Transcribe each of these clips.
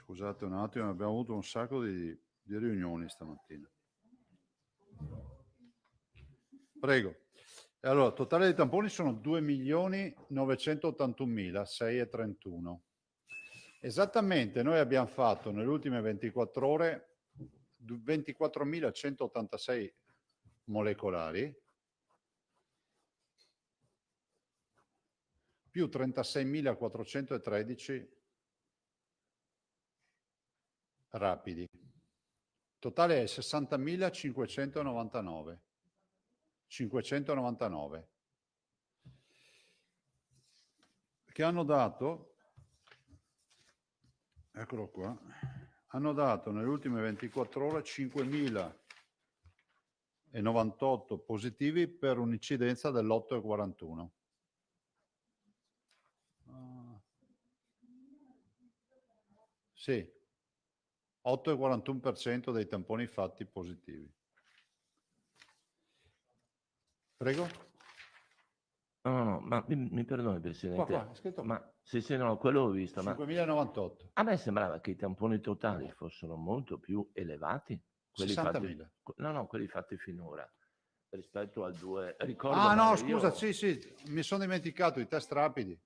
Scusate un attimo, abbiamo avuto un sacco di riunioni stamattina. Prego. Allora, totale dei tamponi sono 2.981.631. Esattamente, noi abbiamo fatto nelle ultime 24 ore 24.186 molecolari più 36.413 rapidi. Totale è 60.599. 599 che hanno dato, eccolo qua, hanno dato nelle ultime 24 ore 5.098 positivi per un'incidenza dell'8,41. Sì, 8,41% dei tamponi fatti positivi. Prego? No, ma mi perdoni, Presidente. Qua, è scritto. Ma sì, no, quello ho visto. 5.098. A me sembrava che i tamponi totali fossero molto più elevati. 60.000. No, quelli fatti finora. Rispetto al 2. No, scusa, sì, mi sono dimenticato i test rapidi.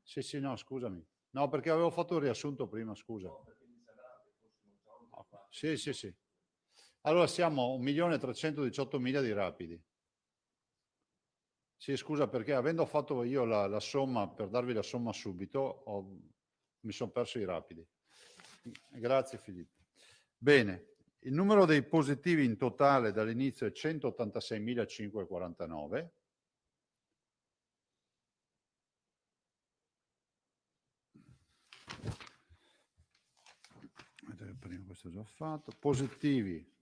Sì, no, scusami. No, perché avevo fatto il riassunto prima, scusa. Sì. Allora siamo 1.318.000 di rapidi. Sì, scusa, perché avendo fatto io la somma, per darvi la somma subito, mi sono perso i rapidi. Grazie Filippo. Bene, il numero dei positivi in totale dall'inizio è 186.549. Prima questo è già fatto. Positivi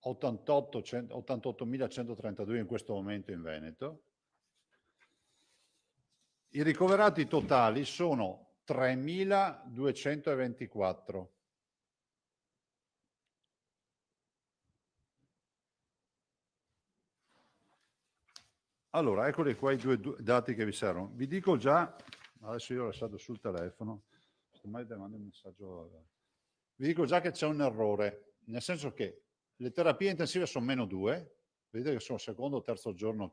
88.132 in questo momento in Veneto. I ricoverati totali sono 3.224. Allora, eccoli qua i due dati che vi servono. Vi dico già, adesso io ho lasciato sul telefono, ormai ti mando un messaggio. Vi dico già che c'è un errore, nel senso che le terapie intensive sono -2, vedete che sono il secondo o terzo giorno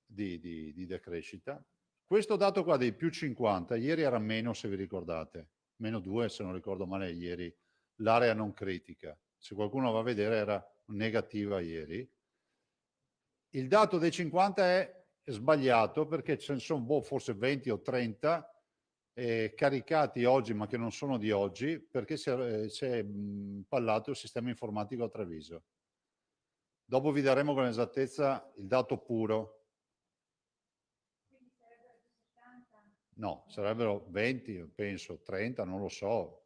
di decrescita. Questo dato qua dei +50, ieri era meno, se vi ricordate, -2 se non ricordo male ieri, l'area non critica. Se qualcuno va a vedere era negativa ieri. Il dato dei 50 è sbagliato perché ce ne sono forse 20 o 30 caricati oggi ma che non sono di oggi perché si è pallato il sistema informatico a Treviso. Dopo vi daremo con esattezza il dato puro. Quindi sarebbero 70? No, sarebbero 20, penso, 30, non lo so.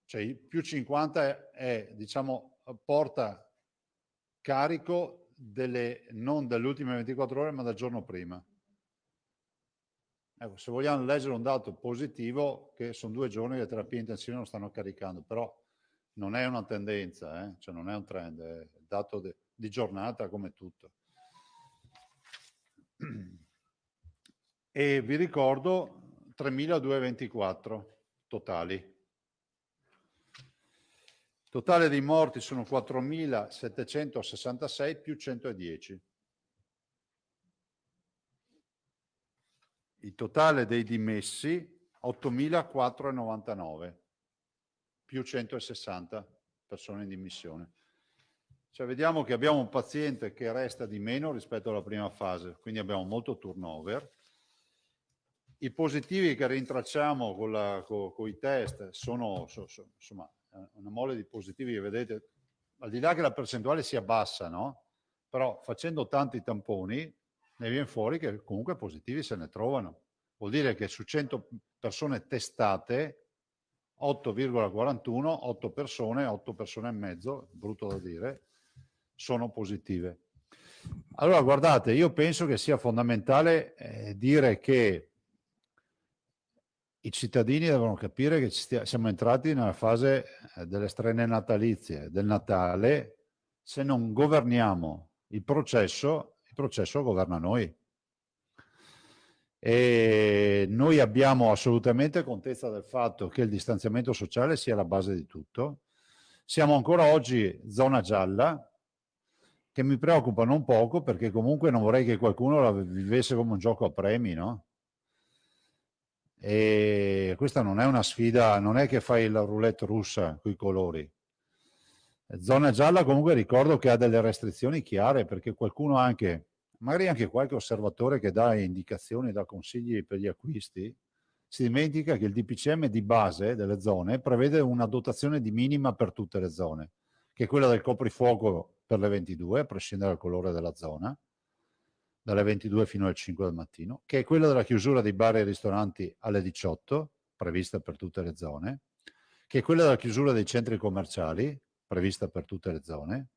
Cioè il +50 è, diciamo, porta carico non delle ultime 24 ore, ma dal giorno prima. Ecco, se vogliamo leggere un dato positivo, che sono 2 giorni che le terapie intensive non stanno caricando, però non è una tendenza, cioè non è un trend, è il dato di giornata come tutto. E vi ricordo 3.224 totali. Totale dei morti sono 4.766 più 110. Il totale dei dimessi 8.499 più 160 persone in dimissione. Cioè vediamo che abbiamo un paziente che resta di meno rispetto alla prima fase, quindi abbiamo molto turnover. I positivi che rintracciamo con i test sono insomma una mole di positivi che vedete, al di là che la percentuale sia bassa, no? Però facendo tanti tamponi ne viene fuori che comunque positivi se ne trovano. Vuol dire che su 100 persone testate, 8,41, 8 persone e mezzo, brutto da dire, sono positive. Allora guardate, io penso che sia fondamentale dire che i cittadini devono capire che siamo entrati nella fase delle strene natalizie, del Natale. Se non governiamo il processo governa noi. E noi abbiamo assolutamente contezza del fatto che il distanziamento sociale sia la base di tutto. Siamo ancora oggi zona gialla, che mi preoccupa non poco perché comunque non vorrei che qualcuno la vivesse come un gioco a premi, no? E questa non è una sfida, non è che fai la roulette russa con i colori. Zona gialla comunque ricordo che ha delle restrizioni chiare perché qualcuno anche, magari anche qualche osservatore che dà indicazioni, dà consigli per gli acquisti, si dimentica che il DPCM di base delle zone prevede una dotazione di minima per tutte le zone, che è quella del coprifuoco per le 22, a prescindere dal colore della zona, dalle 22 fino alle 5 del mattino, che è quella della chiusura dei bar e ristoranti alle 18, prevista per tutte le zone, che è quella della chiusura dei centri commerciali, prevista per tutte le zone,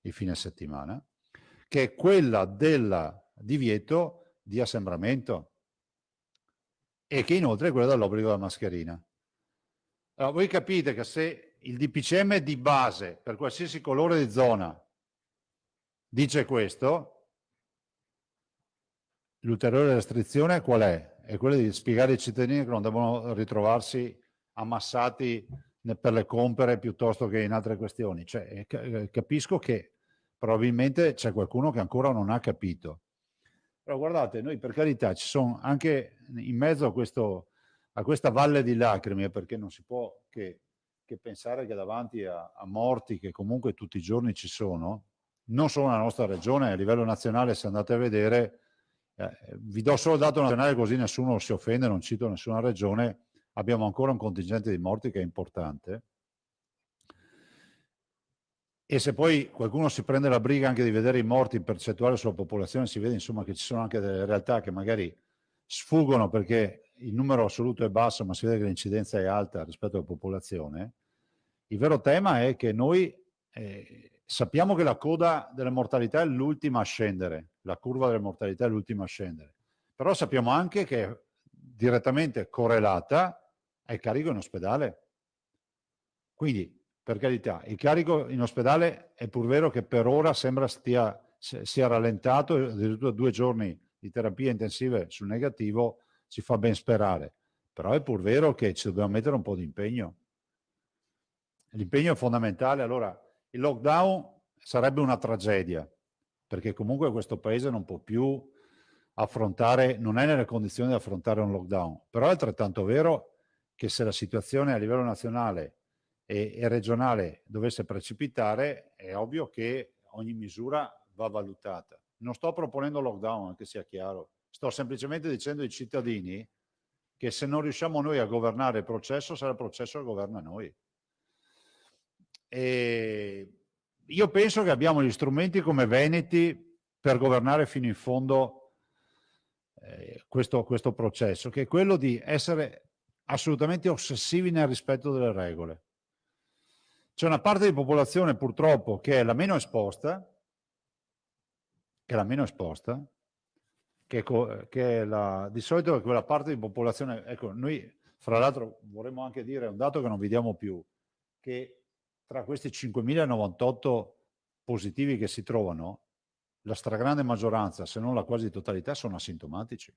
il fine settimana, che è quella del divieto di assembramento e che inoltre è quella dell'obbligo della mascherina. Allora, voi capite che se il DPCM di base per qualsiasi colore di zona dice questo, l'ulteriore restrizione qual è? È quella di spiegare ai cittadini che non devono ritrovarsi ammassati per le compere piuttosto che in altre questioni. Cioè, capisco che probabilmente c'è qualcuno che ancora non ha capito. Però guardate, noi per carità ci sono anche in mezzo a questa valle di lacrime, perché non si può che pensare che davanti a morti che comunque tutti i giorni ci sono, non solo nella nostra regione, a livello nazionale se andate a vedere, vi do solo il dato nazionale così nessuno si offende, non cito nessuna regione, abbiamo ancora un contingente di morti che è importante. E se poi qualcuno si prende la briga anche di vedere i morti in percentuale sulla popolazione, si vede insomma che ci sono anche delle realtà che magari sfuggono perché il numero assoluto è basso, ma si vede che l'incidenza è alta rispetto alla popolazione. Il vero tema è che noi sappiamo che la coda della mortalità è l'ultima a scendere, la curva della mortalità è l'ultima a scendere, però sappiamo anche che è direttamente correlata al carico in ospedale. Quindi, per carità, il carico in ospedale è pur vero che per ora sembra stia si è rallentato, addirittura 2 giorni di terapie intensive sul negativo ci fa ben sperare. Però è pur vero che ci dobbiamo mettere un po' di impegno. L'impegno è fondamentale. Allora, il lockdown sarebbe una tragedia, perché comunque questo paese non può più affrontare, non è nelle condizioni di affrontare un lockdown. Però è altrettanto vero che se la situazione a livello nazionale e regionale dovesse precipitare, è ovvio che ogni misura va valutata. Non sto proponendo lockdown, che sia chiaro. Sto semplicemente dicendo ai cittadini che se non riusciamo noi a governare il processo, sarà il processo che governa noi. E io penso che abbiamo gli strumenti come Veneti per governare fino in fondo questo processo, che è quello di essere assolutamente ossessivi nel rispetto delle regole. C'è una parte di popolazione purtroppo che è la meno esposta, di solito è quella parte di popolazione, ecco, noi fra l'altro vorremmo anche dire, un dato che non vediamo più, che tra questi 5.098 positivi che si trovano, la stragrande maggioranza, se non la quasi totalità, sono asintomatici.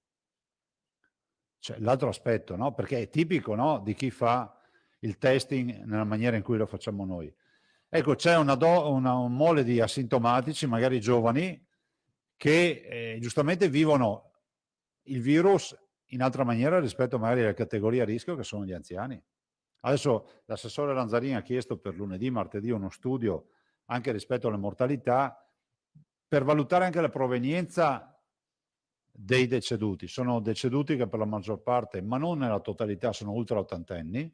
Cioè, l'altro aspetto, no? Perché è tipico, no, di chi fa il testing nella maniera in cui lo facciamo noi. Ecco, c'è un mole di asintomatici, magari giovani, che giustamente vivono il virus in altra maniera rispetto magari alla categoria a rischio che sono gli anziani. Adesso l'assessore Lanzarini ha chiesto per lunedì, martedì uno studio anche rispetto alle mortalità per valutare anche la provenienza dei deceduti. Sono deceduti che per la maggior parte, ma non nella totalità, sono ultra ottantenni,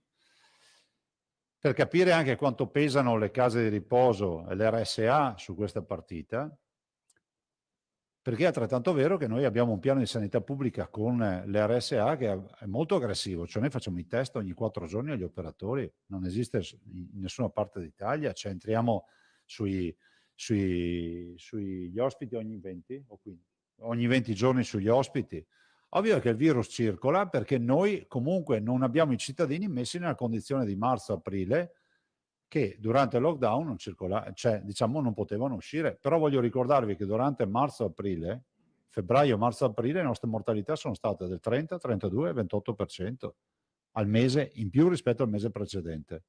per capire anche quanto pesano le case di riposo e le RSA su questa partita, perché è altrettanto vero che noi abbiamo un piano di sanità pubblica con le RSA che è molto aggressivo, cioè noi facciamo i test ogni 4 giorni agli operatori, non esiste in nessuna parte d'Italia, cioè entriamo sugli ospiti ogni 20 o 15, ogni 20 giorni sugli ospiti. Ovvio che il virus circola perché noi comunque non abbiamo i cittadini messi nella condizione di marzo-aprile che durante il lockdown non circola, cioè diciamo non potevano uscire. Però voglio ricordarvi che durante marzo-aprile, febbraio, marzo-aprile, le nostre mortalità sono state del 30, 32 e 28% al mese in più rispetto al mese precedente.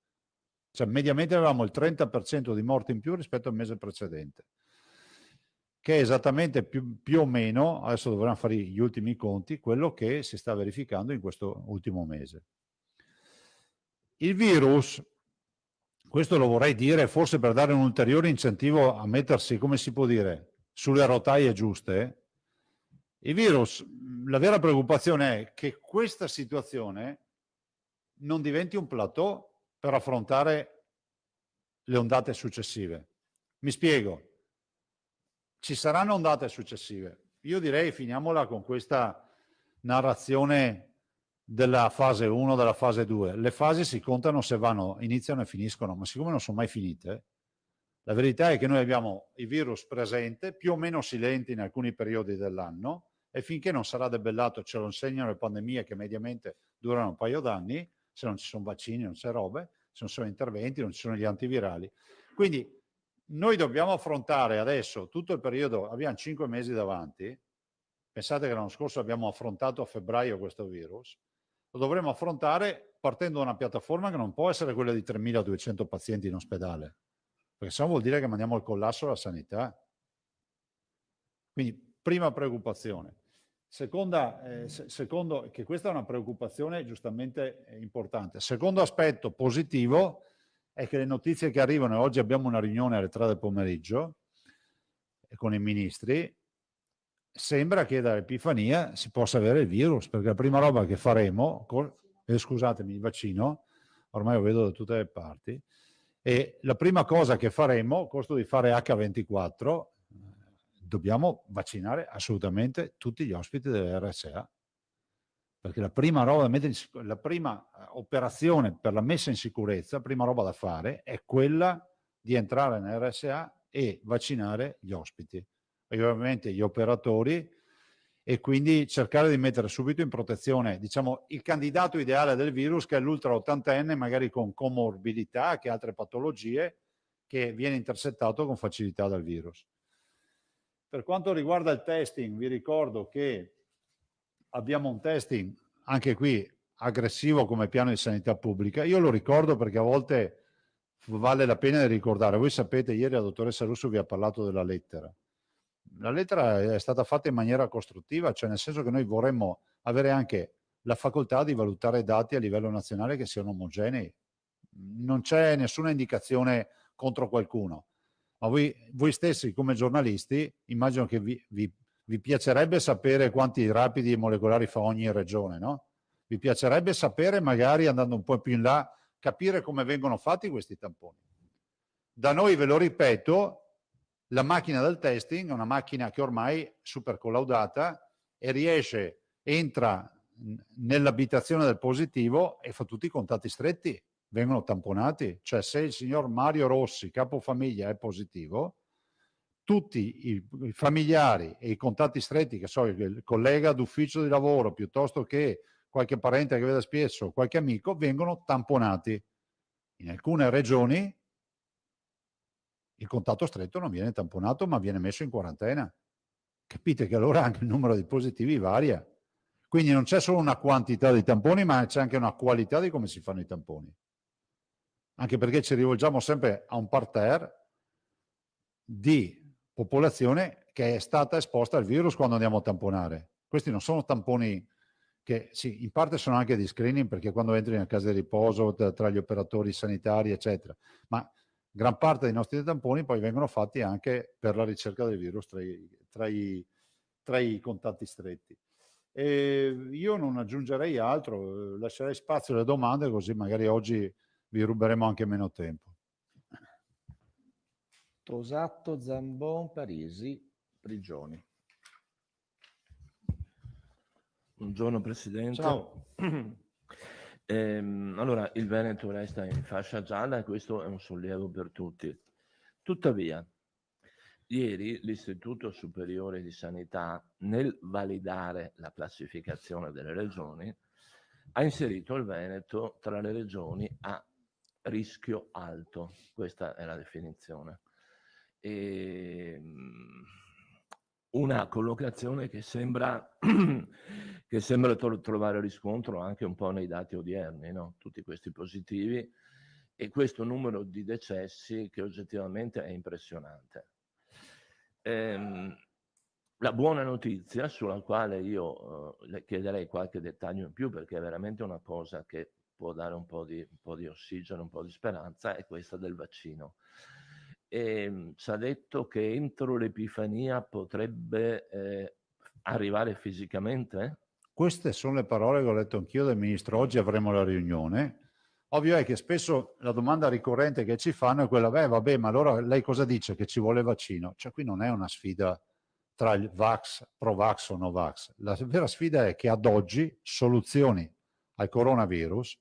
Cioè mediamente avevamo il 30% di morti in più rispetto al mese precedente, che è esattamente più o meno, adesso dovremmo fare gli ultimi conti, quello che si sta verificando in questo ultimo mese. Il virus, questo lo vorrei dire forse per dare un ulteriore incentivo a mettersi, come si può dire, sulle rotaie giuste. Il virus, la vera preoccupazione è che questa situazione non diventi un plateau per affrontare le ondate successive. Mi spiego. Ci saranno ondate successive. Io direi finiamola con questa narrazione della fase 1, della fase 2. Le fasi si contano se iniziano e finiscono, ma siccome non sono mai finite, la verità è che noi abbiamo il virus presente, più o meno silenti in alcuni periodi dell'anno, e finché non sarà debellato, ce lo insegnano le pandemie che mediamente durano un paio d'anni, se non ci sono vaccini, non c'è robe, se non sono interventi, non ci sono gli antivirali. Quindi noi dobbiamo affrontare adesso tutto il periodo, abbiamo 5 mesi davanti, pensate che l'anno scorso abbiamo affrontato a febbraio questo virus, lo dovremo affrontare partendo da una piattaforma che non può essere quella di 3.200 pazienti in ospedale, perché se no vuol dire che mandiamo al collasso la sanità. Quindi prima preoccupazione. Secondo, che questa è una preoccupazione giustamente importante. Secondo aspetto positivo è che le notizie che arrivano, e oggi abbiamo una riunione alle 3 del pomeriggio con i ministri, sembra che dall'Epifania si possa avere il virus, perché la prima roba che faremo, scusatemi, il vaccino, ormai lo vedo da tutte le parti, e la prima cosa che faremo, costo di fare H24, dobbiamo vaccinare assolutamente tutti gli ospiti delle RSA, perché la prima operazione per la messa in sicurezza, la prima roba da fare è quella di entrare nell'RSA e vaccinare gli ospiti, e ovviamente gli operatori, e quindi cercare di mettere subito in protezione, diciamo, il candidato ideale del virus, che è l'ultra ottantenne, magari con comorbidità, che altre patologie, che viene intercettato con facilità dal virus. Per quanto riguarda il testing, vi ricordo che abbiamo un testing anche qui aggressivo come piano di sanità pubblica. Io lo ricordo perché a volte vale la pena di ricordare. Voi sapete, ieri la dottoressa Russo vi ha parlato della lettera. La lettera è stata fatta in maniera costruttiva, cioè nel senso che noi vorremmo avere anche la facoltà di valutare dati a livello nazionale che siano omogenei. Non c'è nessuna indicazione contro qualcuno, ma voi stessi come giornalisti immagino che vi piacerebbe sapere quanti rapidi molecolari fa ogni regione, no? Vi piacerebbe sapere, magari andando un po' più in là, capire come vengono fatti questi tamponi. Da noi, ve lo ripeto, la macchina del testing è una macchina che ormai è super collaudata e entra nell'abitazione del positivo e fa tutti i contatti stretti, vengono tamponati. Cioè, se il signor Mario Rossi, capofamiglia, è positivo, tutti i familiari e i contatti stretti, che so, il collega d'ufficio di lavoro, piuttosto che qualche parente che veda spesso, qualche amico, vengono tamponati. In alcune regioni il contatto stretto non viene tamponato, ma viene messo in quarantena. Capite che allora anche il numero di positivi varia. Quindi non c'è solo una quantità di tamponi, ma c'è anche una qualità di come si fanno i tamponi. Anche perché ci rivolgiamo sempre a un parterre di popolazione che è stata esposta al virus quando andiamo a tamponare. Questi non sono tamponi che, sì, in parte sono anche di screening, perché quando entri nella casa di riposo tra gli operatori sanitari, eccetera, ma gran parte dei nostri tamponi poi vengono fatti anche per la ricerca del virus tra i contatti stretti. E io non aggiungerei altro, lascerei spazio alle domande, così magari oggi vi ruberemo anche meno tempo. Tosato, Zambon, Parisi, Prigioni. Buongiorno Presidente. Ciao. Allora, il Veneto resta in fascia gialla e questo è un sollievo per tutti. Tuttavia, ieri l'Istituto Superiore di Sanità, nel validare la classificazione delle regioni, ha inserito il Veneto tra le regioni a rischio alto. Questa è la definizione. Una collocazione che sembra, trovare riscontro anche un po' nei dati odierni, no? Tutti questi positivi e questo numero di decessi che oggettivamente è impressionante. La buona notizia, sulla quale io le chiederei qualche dettaglio in più, perché è veramente una cosa che può dare un po' di ossigeno, un po' di speranza, è questa del vaccino. Ci ha detto che entro l'Epifania potrebbe arrivare fisicamente? Queste sono le parole che ho letto anch'io del Ministro. Oggi avremo la riunione. Ovvio è che spesso la domanda ricorrente che ci fanno è quella, vabbè, ma allora lei cosa dice? Che ci vuole vaccino? Cioè qui non è una sfida tra il Vax, Pro-Vax o No-Vax. La vera sfida è che ad oggi soluzioni al coronavirus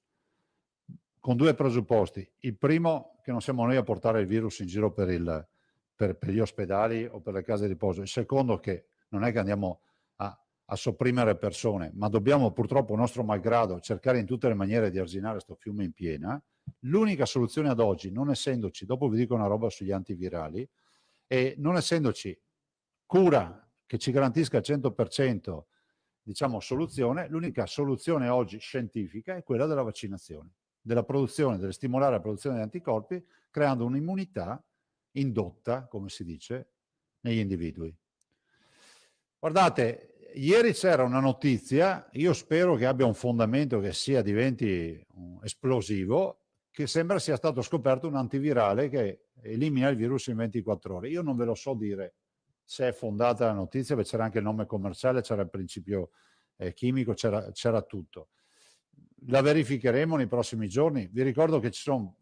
con due presupposti. Il primo, che non siamo noi a portare il virus in giro per gli ospedali o per le case di riposo. Il secondo, che non è che andiamo a sopprimere persone, ma dobbiamo purtroppo, nostro malgrado, cercare in tutte le maniere di arginare questo fiume in piena. L'unica soluzione ad oggi, non essendoci, dopo vi dico una roba sugli antivirali, e non essendoci cura che ci garantisca al 100%, diciamo, soluzione, l'unica soluzione oggi scientifica è quella della vaccinazione, della produzione, delle stimolare la produzione di anticorpi, creando un'immunità indotta, come si dice, negli individui. Guardate, ieri c'era una notizia, io spero che abbia un fondamento, che diventi esplosivo, che sembra sia stato scoperto un antivirale che elimina il virus in 24 ore. Io non ve lo so dire se è fondata la notizia, perché c'era anche il nome commerciale, c'era il principio chimico, c'era tutto. La verificheremo nei prossimi giorni. Vi ricordo che ci sono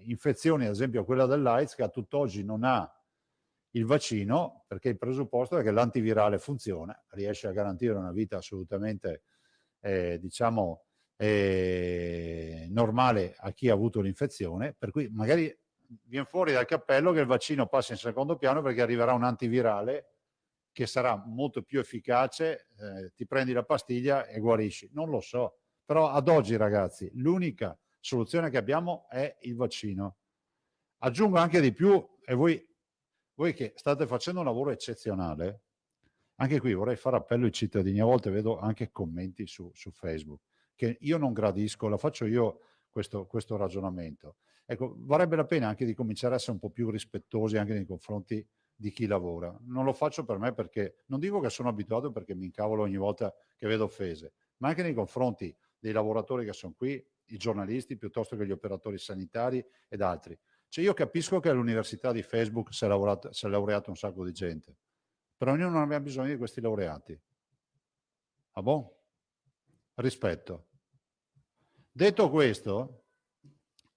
infezioni, ad esempio quella dell'AIDS, che a tutt'oggi non ha il vaccino, perché il presupposto è che l'antivirale funziona, riesce a garantire una vita assolutamente, diciamo, normale a chi ha avuto l'infezione, per cui magari viene fuori dal cappello che il vaccino passa in secondo piano perché arriverà un antivirale che sarà molto più efficace, ti prendi la pastiglia e guarisci. Non lo so, però ad oggi, ragazzi, l'unica soluzione che abbiamo è il vaccino. Aggiungo anche di più, e voi voi che state facendo un lavoro eccezionale, anche qui vorrei fare appello ai cittadini, a volte vedo anche commenti su Facebook, che io non gradisco, la faccio io questo ragionamento. Ecco, varrebbe la pena anche di cominciare a essere un po' più rispettosi anche nei confronti di chi lavora. Non lo faccio per me perché, non dico che sono abituato perché mi incavolo ogni volta che vedo offese, ma anche nei confronti dei lavoratori che sono qui, i giornalisti, piuttosto che gli operatori sanitari ed altri. Cioè io capisco che all'università di Facebook si è laureato un sacco di gente, però noi non abbiamo bisogno di questi laureati. Ah bon? Rispetto. Detto questo,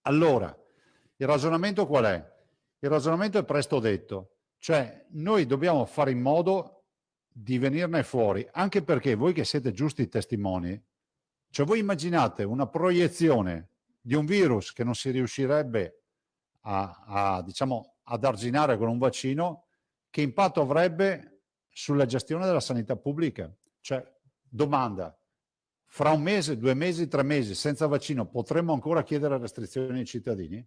allora, il ragionamento qual è? Il ragionamento è presto detto, cioè noi dobbiamo fare in modo di venirne fuori, anche perché voi che siete giusti testimoni, cioè voi immaginate una proiezione di un virus che non si riuscirebbe diciamo, ad arginare con un vaccino, che impatto avrebbe sulla gestione della sanità pubblica? Cioè, domanda, fra un mese, 2 mesi, 3 mesi, senza vaccino, potremmo ancora chiedere restrizioni ai cittadini?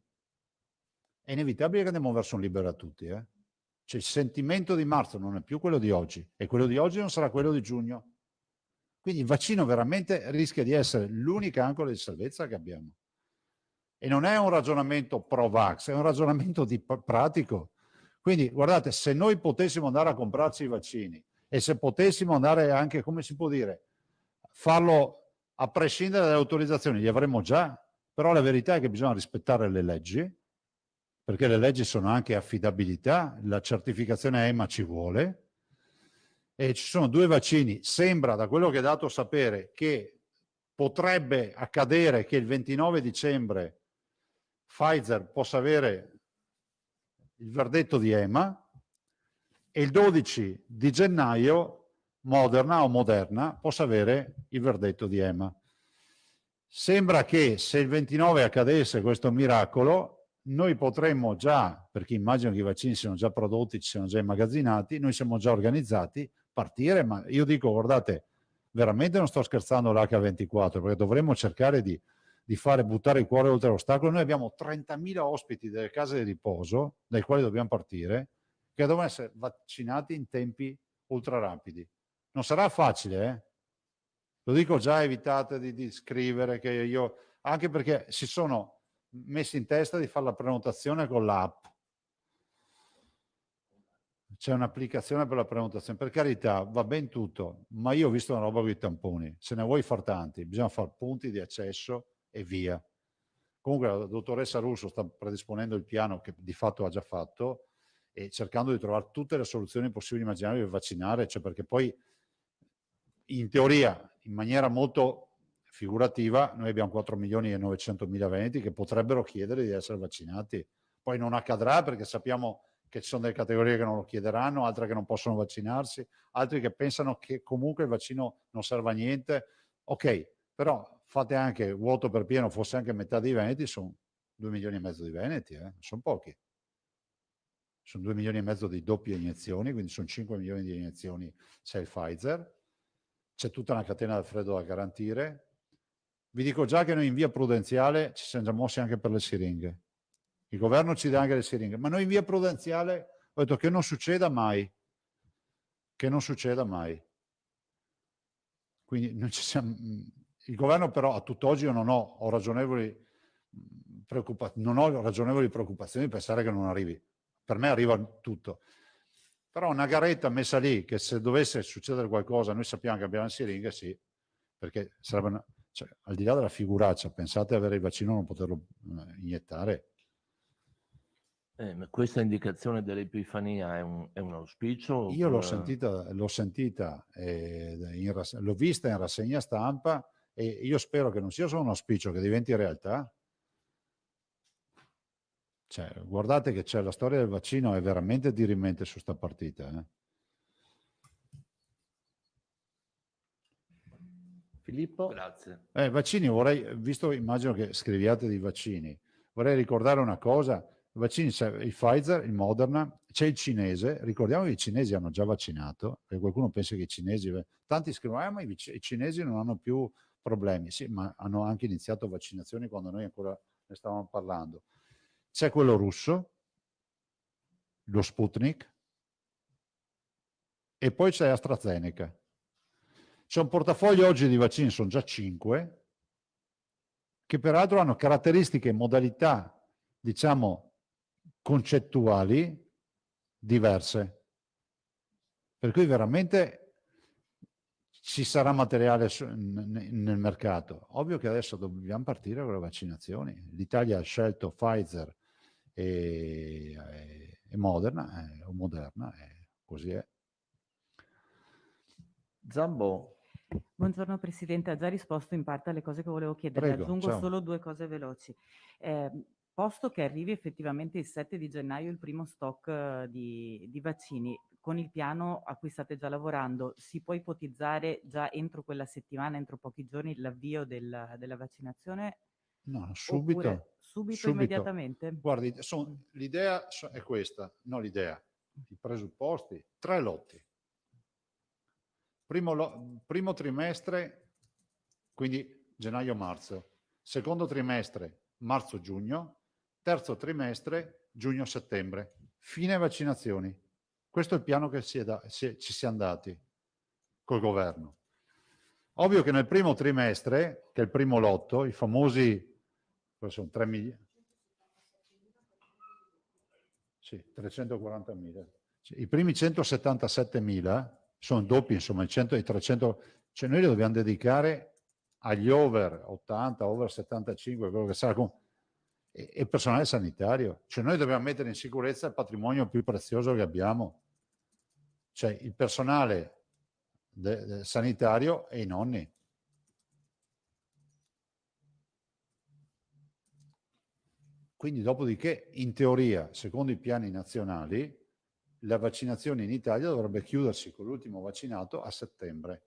È inevitabile che andiamo verso un libero a tutti. Cioè, il sentimento di marzo non è più quello di oggi, e quello di oggi non sarà quello di giugno. Quindi il vaccino veramente rischia di essere l'unica ancora di salvezza che abbiamo. E non è un ragionamento pro-vax, è un ragionamento pratico. Quindi, guardate, se noi potessimo andare a comprarci i vaccini e se potessimo andare anche, come si può dire, farlo a prescindere dalle autorizzazioni, li avremmo già, però la verità è che bisogna rispettare le leggi, perché le leggi sono anche affidabilità, la certificazione EMA ci vuole, e ci sono 2 vaccini. Sembra, da quello che è dato sapere, che potrebbe accadere che il 29 dicembre Pfizer possa avere il verdetto di EMA e il 12 di gennaio Moderna possa avere il verdetto di EMA. Sembra che se il 29 accadesse questo miracolo, noi potremmo già, perché immagino che i vaccini siano già prodotti, ci siano già immagazzinati, noi siamo già organizzati, partire, ma io dico, guardate, veramente non sto scherzando l'H24, perché dovremmo cercare di buttare il cuore oltre l'ostacolo. Noi abbiamo 30.000 ospiti delle case di riposo, dai quali dobbiamo partire, che devono essere vaccinati in tempi ultra rapidi. Non sarà facile, eh? Lo dico già, evitate di scrivere che io, anche perché si sono messi in testa di fare la prenotazione con l'app. C'è un'applicazione per la prenotazione, per carità, va ben tutto, ma io ho visto una roba con i tamponi. Se ne vuoi far tanti, bisogna fare punti di accesso e via. Comunque la dottoressa Russo sta predisponendo il piano che di fatto ha già fatto e cercando di trovare tutte le soluzioni possibili e immaginabili per vaccinare, cioè perché poi in teoria, in maniera molto figurativa, noi abbiamo 4.900.000 veneti che potrebbero chiedere di essere vaccinati. Poi non accadrà perché sappiamo che ci sono delle categorie che non lo chiederanno, altre che non possono vaccinarsi, altri che pensano che comunque il vaccino non serve a niente. Ok, però fate anche vuoto per pieno, fosse anche metà dei veneti, sono 2 milioni e mezzo di veneti, sono pochi. Sono 2 milioni e mezzo di doppie iniezioni, quindi sono 5 milioni di iniezioni se è il Pfizer. C'è tutta una catena del freddo da garantire. Vi dico già che noi in via prudenziale ci siamo già mossi anche per le siringhe. Il governo ci dà anche le siringhe, ma noi in via prudenziale ho detto che non succeda mai. Che non succeda mai. Quindi non ci siamo... Il governo però a tutt'oggi io non ho ragionevoli preoccupazioni di pensare che non arrivi. Per me arriva tutto. Però una garetta messa lì, che se dovesse succedere qualcosa, noi sappiamo che abbiamo le siringhe, sì, perché sarebbe cioè, al di là della figuraccia, pensate ad avere il vaccino e non poterlo iniettare. Ma questa indicazione dell'Epifania è un auspicio? Io l'ho sentita, l'ho vista in rassegna stampa e io spero che non sia solo un auspicio, che diventi realtà. Cioè, guardate che c'è la storia del vaccino, è veramente dirimente su sta partita. Filippo? Grazie. Vaccini, visto, immagino che scriviate di vaccini, vorrei ricordare una cosa, i vaccini c'è il Pfizer, il Moderna, c'è il cinese, ricordiamo che i cinesi hanno già vaccinato, perché qualcuno pensa che i cinesi, tanti scrivono, ma i cinesi non hanno più problemi, sì, ma hanno anche iniziato vaccinazioni quando noi ancora ne stavamo parlando. C'è quello russo, lo Sputnik e poi c'è AstraZeneca. C'è un portafoglio oggi di vaccini, sono già 5, che peraltro hanno caratteristiche e modalità, diciamo, concettuali diverse. Per cui veramente ci sarà materiale nel mercato. Ovvio che adesso dobbiamo partire con le vaccinazioni. L'Italia ha scelto Pfizer e Moderna, o Moderna, così è. Zambò, Buongiorno Presidente, ha già risposto in parte alle cose che volevo chiedere. Prego, Aggiungo ciao. solo 2 cose veloci. Posto che arrivi effettivamente il 7 di gennaio il primo stock di vaccini, con il piano a cui state già lavorando, si può ipotizzare già entro quella settimana, entro pochi giorni, l'avvio della vaccinazione? No, subito. Oppure subito, immediatamente? Guardi, l'idea è questa, no l'idea, i presupposti, 3 lotti. Primo trimestre, quindi gennaio-marzo. Secondo trimestre, marzo-giugno. Terzo trimestre, giugno-settembre. Fine vaccinazioni. Questo è il piano che ci siamo dati col governo. Ovvio che nel primo trimestre, che è il primo lotto, i famosi, sono 3 milioni, sì, 340.000. I primi 177.000 sono doppi, insomma, i 100 e i 300, cioè noi li dobbiamo dedicare agli over 80, over 75, quello che sarà, e personale sanitario. Cioè noi dobbiamo mettere in sicurezza il patrimonio più prezioso che abbiamo, cioè il personale sanitario e i nonni. Quindi dopodiché, in teoria, secondo i piani nazionali, la vaccinazione in Italia dovrebbe chiudersi con l'ultimo vaccinato a settembre.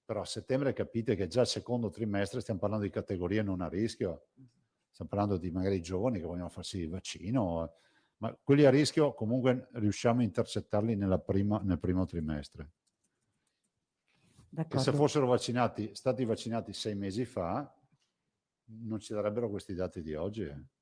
Però a settembre capite che già il secondo trimestre stiamo parlando di categorie non a rischio, stiamo parlando di magari giovani che vogliono farsi il vaccino, ma quelli a rischio comunque riusciamo a intercettarli nel primo trimestre. E se fossero stati vaccinati 6 mesi fa, non ci darebbero questi dati di oggi.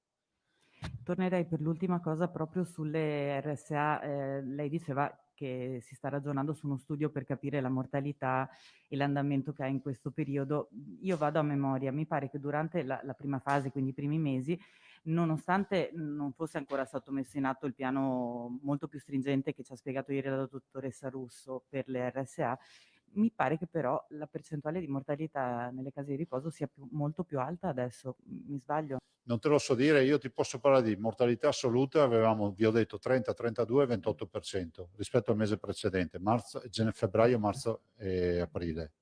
Tornerei per l'ultima cosa proprio sulle RSA. Lei diceva che si sta ragionando su uno studio per capire la mortalità e l'andamento che ha in questo periodo. Io vado a memoria, mi pare che durante la prima fase, quindi i primi mesi, nonostante non fosse ancora stato messo in atto il piano molto più stringente che ci ha spiegato ieri la dottoressa Russo per le RSA, mi pare che però la percentuale di mortalità nelle case di riposo sia molto più alta adesso. Mi sbaglio? Non te lo so dire, io ti posso parlare di mortalità assoluta, avevamo, vi ho detto, 30, 32, 28% rispetto al mese precedente, febbraio, marzo e aprile.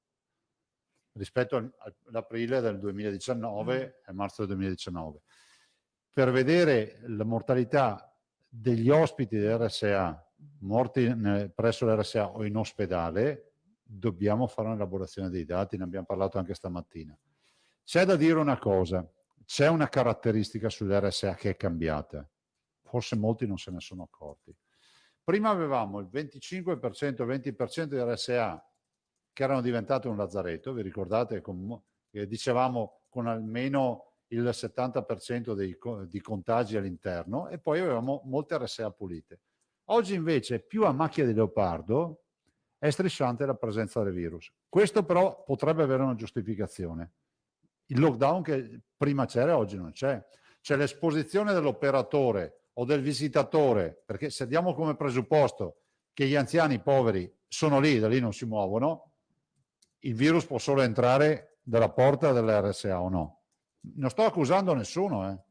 Rispetto all'aprile del 2019 e marzo del 2019. Per vedere la mortalità degli ospiti dell'RSA morti presso l'RSA o in ospedale, dobbiamo fare un'elaborazione dei dati, ne abbiamo parlato anche stamattina. C'è da dire una cosa, c'è una caratteristica sull'RSA che è cambiata, forse molti non se ne sono accorti. Prima avevamo il 25%, 20% di RSA che erano diventate un lazzaretto, vi ricordate che dicevamo con almeno il 70% di contagi all'interno, e poi avevamo molte RSA pulite. Oggi invece, più a macchia di leopardo, è strisciante la presenza del virus. Questo però potrebbe avere una giustificazione. Il lockdown che prima c'era oggi non c'è. C'è l'esposizione dell'operatore o del visitatore, perché se diamo come presupposto che gli anziani poveri sono lì, da lì non si muovono, il virus può solo entrare dalla porta dell'RSA o no? Non sto accusando nessuno.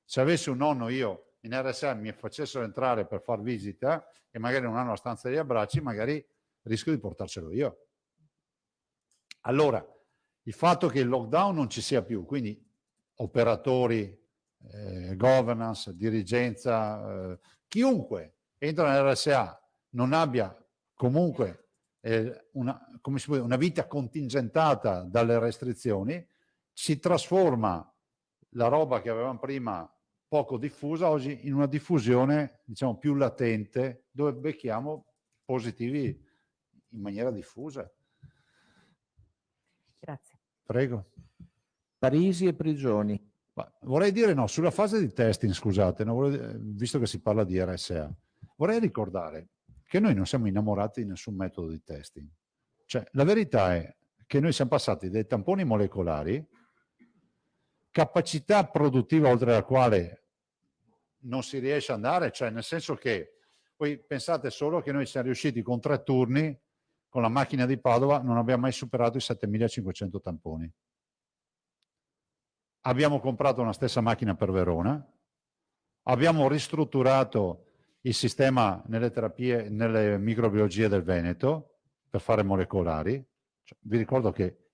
Se avessi un nonno io in RSA mi facessero entrare per far visita e magari non hanno la stanza degli abbracci, magari rischio di portarcelo io. Allora, il fatto che il lockdown non ci sia più, quindi operatori, governance, dirigenza, chiunque entra nell'RSA non abbia comunque una vita contingentata dalle restrizioni, si trasforma la roba che avevamo prima poco diffusa oggi in una diffusione, diciamo, più latente, dove becchiamo positivi in maniera diffusa. Grazie. Prego. Parisi e prigioni. Ma vorrei dire no, sulla fase di testing, scusate, no, visto che si parla di RSA, vorrei ricordare che noi non siamo innamorati di nessun metodo di testing. Cioè, la verità è che noi siamo passati dai tamponi molecolari, capacità produttiva oltre la quale non si riesce ad andare, cioè nel senso che poi pensate solo che noi siamo riusciti con 3 turni, con la macchina di Padova, non abbiamo mai superato i 7.500 tamponi. Abbiamo comprato una stessa macchina per Verona, abbiamo ristrutturato il sistema nelle terapie, nelle microbiologie del Veneto per fare molecolari. Cioè, vi ricordo che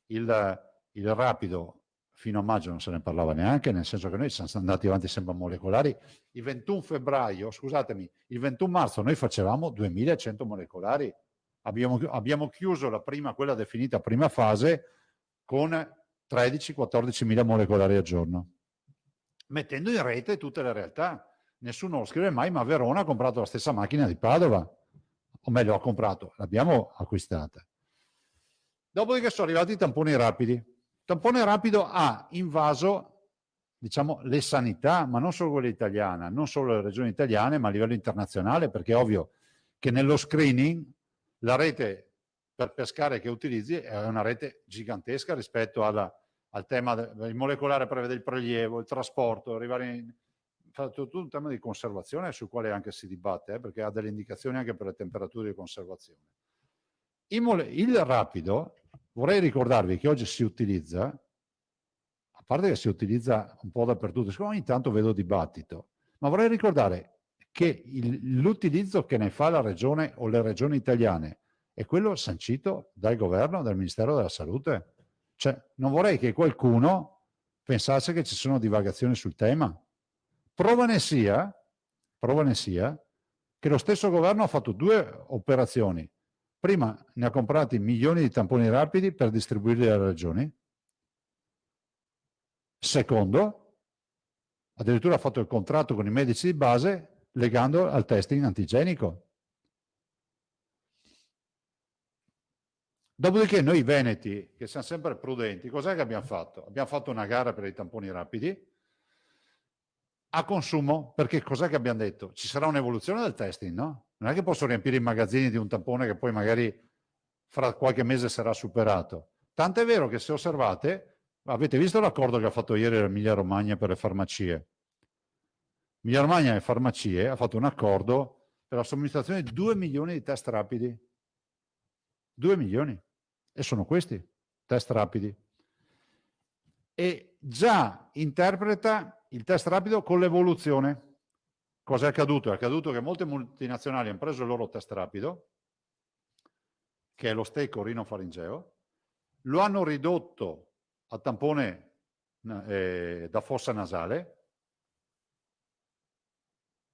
il rapido fino a maggio non se ne parlava neanche, nel senso che noi siamo andati avanti sempre a molecolari. Il 21 febbraio, scusatemi, il 21 marzo noi facevamo 2100 molecolari. Abbiamo chiuso la prima, quella definita prima fase, con 13-14 mila molecolari al giorno, mettendo in rete tutte le realtà. Nessuno lo scrive mai, ma Verona ha comprato la stessa macchina di Padova, o meglio ha comprato, l'abbiamo acquistata. Dopodiché sono arrivati i tamponi rapidi. Il tampone rapido ha invaso, diciamo, le sanità, ma non solo quelle italiane, non solo le regioni italiane, ma a livello internazionale, perché è ovvio che nello screening la rete per pescare che utilizzi è una rete gigantesca rispetto al tema del molecolare, prevede il prelievo, il trasporto, arrivare tutto un tema di conservazione sul quale anche si dibatte, perché ha delle indicazioni anche per le temperature di conservazione. Il rapido, vorrei ricordarvi che oggi si utilizza, a parte che si utilizza un po' dappertutto, ogni tanto vedo dibattito, ma vorrei ricordare che l'utilizzo che ne fa la regione o le regioni italiane è quello sancito dal governo, dal Ministero della Salute. Cioè, non vorrei che qualcuno pensasse che ci sono divagazioni sul tema. Prova ne sia che lo stesso governo ha fatto 2 operazioni. Prima ne ha comprati milioni di tamponi rapidi per distribuirli alle regioni. Secondo, addirittura ha fatto il contratto con i medici di base legando al testing antigenico. Dopodiché noi veneti, che siamo sempre prudenti, cos'è che abbiamo fatto? Abbiamo fatto una gara per i tamponi rapidi a consumo, perché cos'è che abbiamo detto? Ci sarà un'evoluzione del testing, no? Non è che posso riempire i magazzini di un tampone che poi magari fra qualche mese sarà superato. Tant'è vero che se osservate, avete visto l'accordo che ha fatto ieri l'Emilia Romagna per le farmacie? Emilia Romagna e le farmacie ha fatto un accordo per la somministrazione di 2 milioni di test rapidi. 2 milioni. E sono questi, test rapidi. E già interpreta il test rapido con l'evoluzione. Cosa è accaduto? È accaduto che molte multinazionali hanno preso il loro test rapido, che è lo stecco rinofaringeo, lo hanno ridotto a tampone da fossa nasale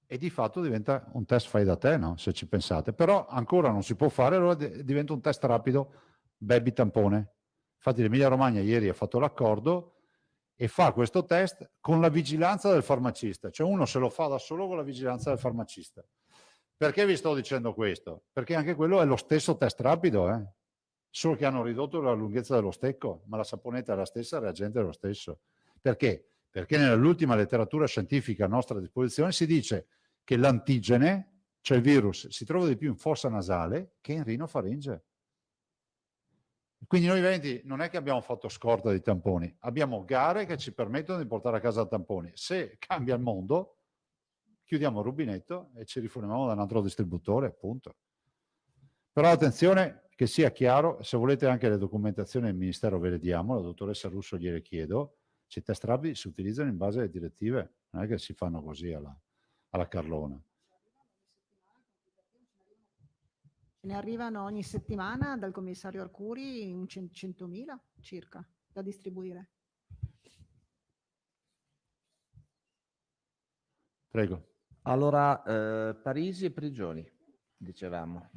e di fatto diventa un test fai da te, no? Se ci pensate. Però ancora non si può fare, allora diventa un test rapido baby tampone. Infatti l'Emilia Romagna ieri ha fatto l'accordo e fa questo test con la vigilanza del farmacista, cioè uno se lo fa da solo con la vigilanza del farmacista. Perché vi sto dicendo questo? Perché anche quello è lo stesso test rapido, solo che hanno ridotto la lunghezza dello stecco, ma la saponetta è la stessa, il reagente è lo stesso. Perché? Perché nell'ultima letteratura scientifica a nostra disposizione si dice che l'antigene, cioè il virus, si trova di più in fossa nasale che in rinofaringe. Quindi noi veneti non è che abbiamo fatto scorta di tamponi, abbiamo gare che ci permettono di portare a casa tamponi. Se cambia il mondo, chiudiamo il rubinetto e ci riforniamo da un altro distributore, appunto. Però attenzione che sia chiaro, se volete anche le documentazioni del Ministero ve le diamo, la dottoressa Russo gliele chiedo, se i test rapidi si utilizzano in base alle direttive, non è che si fanno così alla Carlona. Ne arrivano ogni settimana dal commissario Arcuri 100.000 circa da distribuire. Prego. Allora, Parisi e prigioni, dicevamo.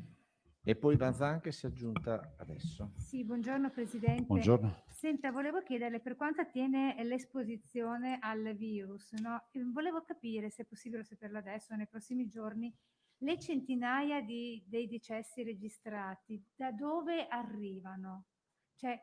E poi Vanzan che si è aggiunta adesso. Sì, buongiorno Presidente. Buongiorno. Senta, volevo chiederle per quanto attiene l'esposizione al virus, no? Volevo capire, se è possibile saperlo adesso, nei prossimi giorni, le centinaia dei decessi registrati, da dove arrivano? Cioè,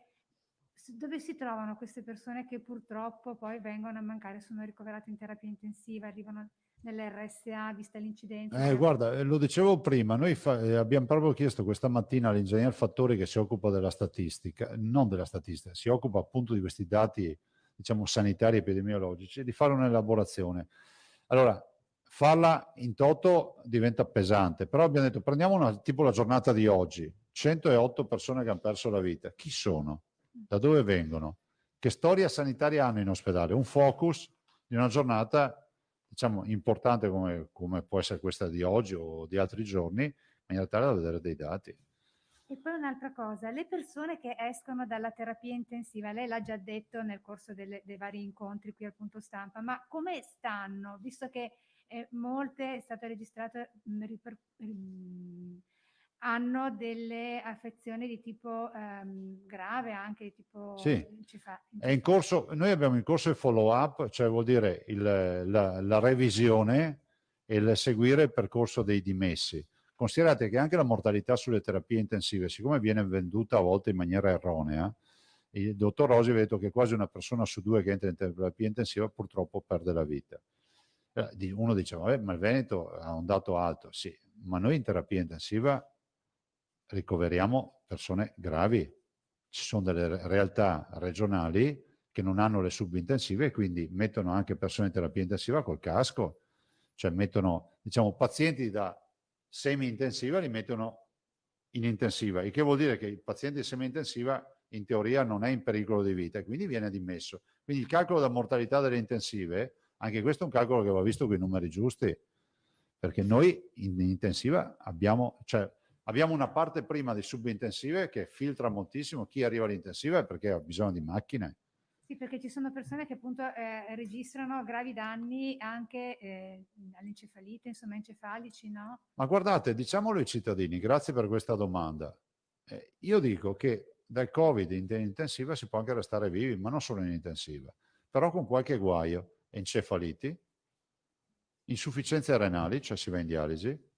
Dove si trovano queste persone che purtroppo poi vengono a mancare, sono ricoverate in terapia intensiva, arrivano nelle RSA, vista l'incidenza? Guarda, lo dicevo prima, noi abbiamo proprio chiesto questa mattina all'ingegner Fattori che si occupa della statistica, non della statistica, si occupa appunto di questi dati, diciamo, sanitari epidemiologici, di fare un'elaborazione. Allora, farla in toto diventa pesante, però abbiamo detto prendiamo tipo la giornata di oggi, 108 persone che hanno perso la vita. Chi sono? Da dove vengono? Che storia sanitaria hanno in ospedale? Un focus di una giornata, diciamo, importante come può essere questa di oggi o di altri giorni, in maniera tale da vedere dei dati. E poi un'altra cosa, le persone che escono dalla terapia intensiva, lei l'ha già detto nel corso dei vari incontri qui al punto stampa, ma come stanno? Visto che molte è stato registrato hanno delle affezioni di tipo grave, anche di tipo Sì, è in corso, noi abbiamo in corso il follow up, cioè vuol dire la revisione e il seguire il percorso dei dimessi. Considerate che anche la mortalità sulle terapie intensive, siccome viene venduta a volte in maniera erronea, il dottor Rosi ha detto che quasi una persona su due che entra in terapia intensiva purtroppo perde la vita. Uno dice, vabbè, ma il Veneto ha un dato alto. Sì, ma noi in terapia intensiva ricoveriamo persone gravi. Ci sono delle realtà regionali che non hanno le subintensive e quindi mettono anche persone in terapia intensiva col casco, cioè mettono, diciamo, pazienti da semi-intensiva li mettono in intensiva, il che vuol dire che il paziente in semi-intensiva in teoria non è in pericolo di vita e quindi viene dimesso. Quindi il calcolo della mortalità delle intensive, anche questo è un calcolo che va visto con i numeri giusti, perché noi in intensiva abbiamo una parte prima di subintensive che filtra moltissimo. Chi arriva all'intensiva è perché ha bisogno di macchine. Sì, perché ci sono persone che appunto registrano gravi danni anche all'encefalite, insomma, encefalici, no? Ma guardate, diciamolo ai cittadini, grazie per questa domanda. Io dico che dal Covid in intensiva si può anche restare vivi, ma non solo in intensiva, però con qualche guaio, encefaliti, insufficienze renali, cioè si va in dialisi.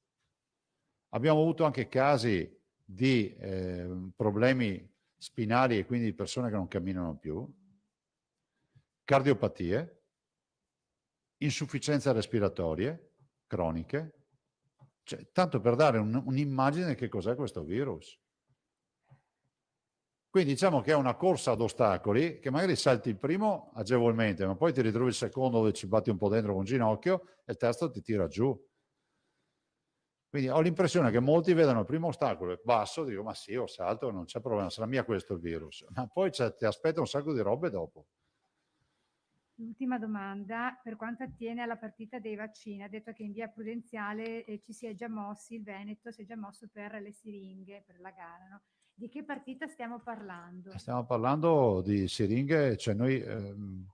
Abbiamo avuto anche casi di problemi spinali e quindi di persone che non camminano più, cardiopatie, insufficienze respiratorie croniche, cioè, tanto per dare un'immagine di che cos'è questo virus. Quindi diciamo che è una corsa ad ostacoli che magari salti il primo agevolmente, ma poi ti ritrovi il secondo dove ci batti un po' dentro con un ginocchio e il terzo ti tira giù. Quindi ho l'impressione che molti vedano il primo ostacolo è basso, dico ma sì, io salto, non c'è problema, sarà mia questo il virus. Ma poi ti aspetta un sacco di robe dopo. L'ultima domanda, per quanto attiene alla partita dei vaccini, ha detto che in via prudenziale ci si è già mossi, il Veneto si è già mosso per le siringhe, per la gara, no? Di che partita stiamo parlando? Stiamo parlando di siringhe, cioè noi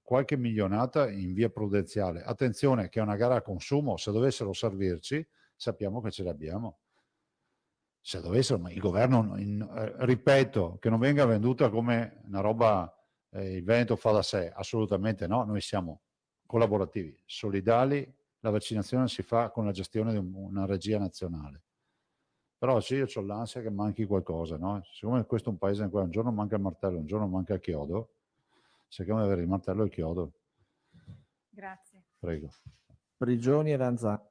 qualche milionata in via prudenziale. Attenzione che è una gara a consumo, se dovessero servirci sappiamo che ce l'abbiamo. Se dovessero, ma il governo, ripeto, che non venga venduta come una roba, il Veneto fa da sé, assolutamente no, noi siamo collaborativi, solidali, la vaccinazione si fa con la gestione di una regia nazionale. Però sì, io ho l'ansia che manchi qualcosa, no? Siccome questo è un paese in cui un giorno manca il martello, un giorno manca il chiodo, cerchiamo di avere il martello e il chiodo. Grazie. Prego. Prigioni e Lanza.